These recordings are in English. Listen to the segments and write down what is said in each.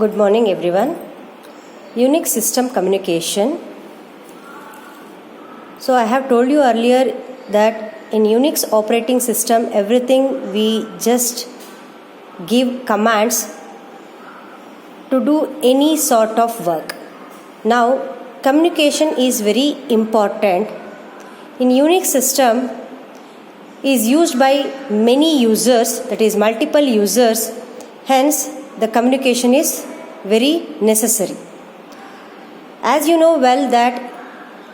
Good morning everyone. Unix system communication. So I have told you earlier that in Unix operating system everything we just give commands to do any sort of work. Now communication is very important. In Unix system is used by many users, that is multiple users, hence the communication is very necessary. As you know well that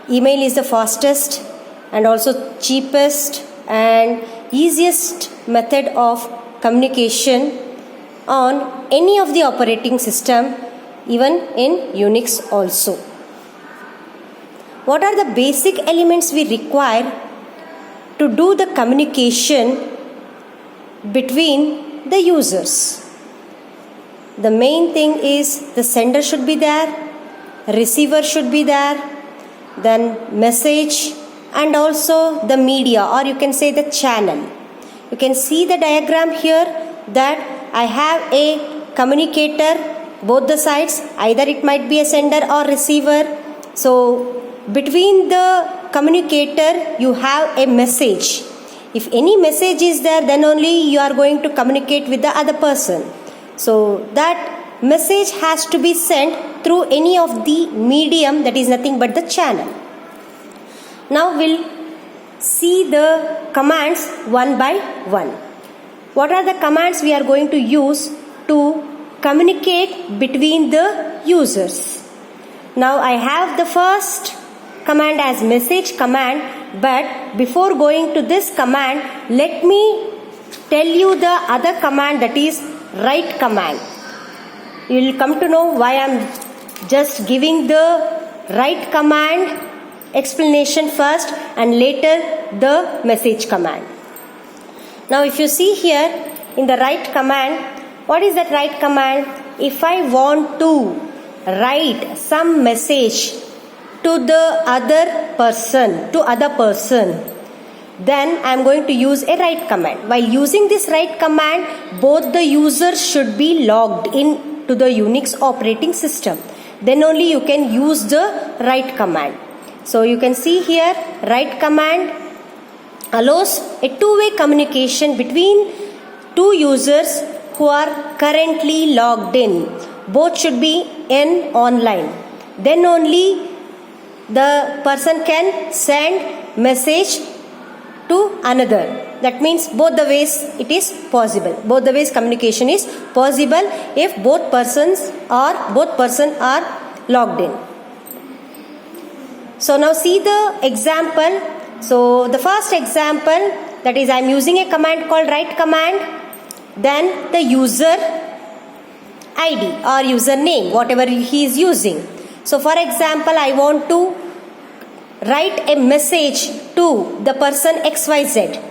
email is the fastest and also cheapest and easiest method of communication on any of the operating system, even in Unix also. What are the basic elements we require to do the communication between the users? The main thing is the sender should be there, receiver should be there, then message, and also the media, or you can say the channel. You can see the diagram here that I have a communicator, both the sides, either it might be a sender or receiver. So between the communicator you have a message. If any message is there, then only you are going to communicate with the other person. So that message has to be sent through any of the medium, that is nothing but the channel. Now we'll see the commands one by one. What are the commands we are going to use to communicate between the users? Now I have the first command as message command, but before going to this command, let me tell you the other command, that is write command. You will come to know why I am just giving the write command explanation first and later the message command. Now if you see here in the write command, what is that write command? If I want to write some message to the other person, then I am going to use a write command. While using this write command, both the users should be logged in to the Unix operating system. Then only you can use the write command. So you can see here, write command allows a two-way communication between two users who are currently logged in. Both should be in online. Then only the person can send message to another. That means both the ways it is possible. Both the ways communication is possible if both persons are logged in. So now see the example. So the first example, that is I am using a command called write command. Then the user ID or username, whatever he is using. So for example, I want to write a message to the person XYZ.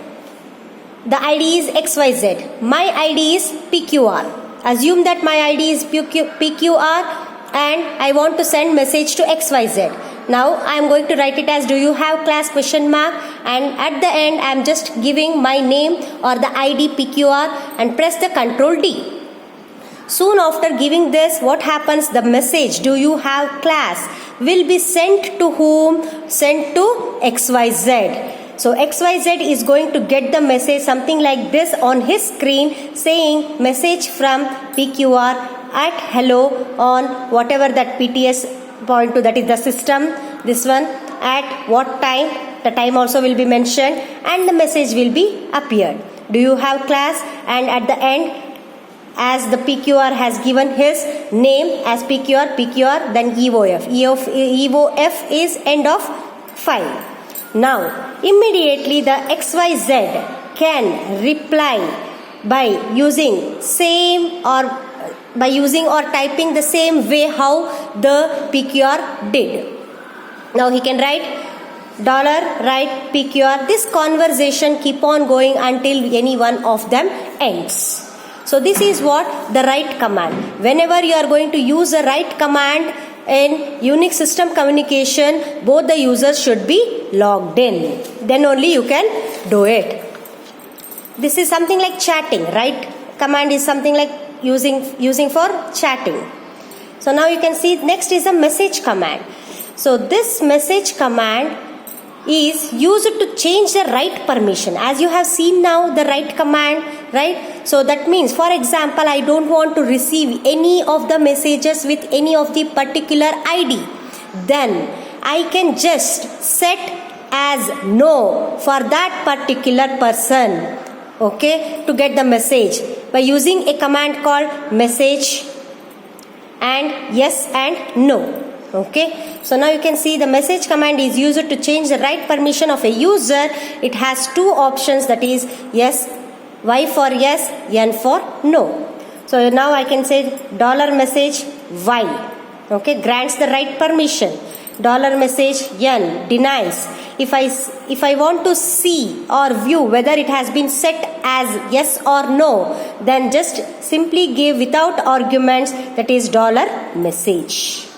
The ID is XYZ. My ID is PQR. Assume that my ID is PQR and I want to send message to XYZ. Now I am going to write it as do you have class question mark, and at the end I am just giving my name or the ID PQR and press the Ctrl D. Soon after giving this, what happens? The message do you have class will be sent to whom? Sent to XYZ. So XYZ is going to get the message something like this on his screen saying message from PQR at hello on whatever that PTS point to, that is the system, this one, at what time, the time also will be mentioned and the message will be appeared. Do you have class? And at the end, as the PQR has given his name as PQR, then EOF. EOF is end of file. Now, immediately the XYZ can reply by using or typing the same way how the PQR did. Now he can write $write PQR. This conversation keep on going until any one of them ends. So this is what the write command. Whenever you are going to use a write command in Unix system communication, both the users should be logged in. Then only you can do it. This is something like chatting, right? Command is something like using for chatting. So now you can see next is a message command. So this message command is used to change the write permission. As you have seen now the write command, right? So that means, for example, I don't want to receive any of the messages with any of the particular ID. Then I can just set as no for that particular person, okay, to get the message by using a command called message and yes and no. Okay, so now you can see the message command is used to change the write permission of a user. It has two options, that is yes, Y for yes, N for no. So now I can say $message Y, okay, grants the write permission. $message N denies. If I want to see or view whether it has been set as yes or no, then just simply give without arguments, that is $message.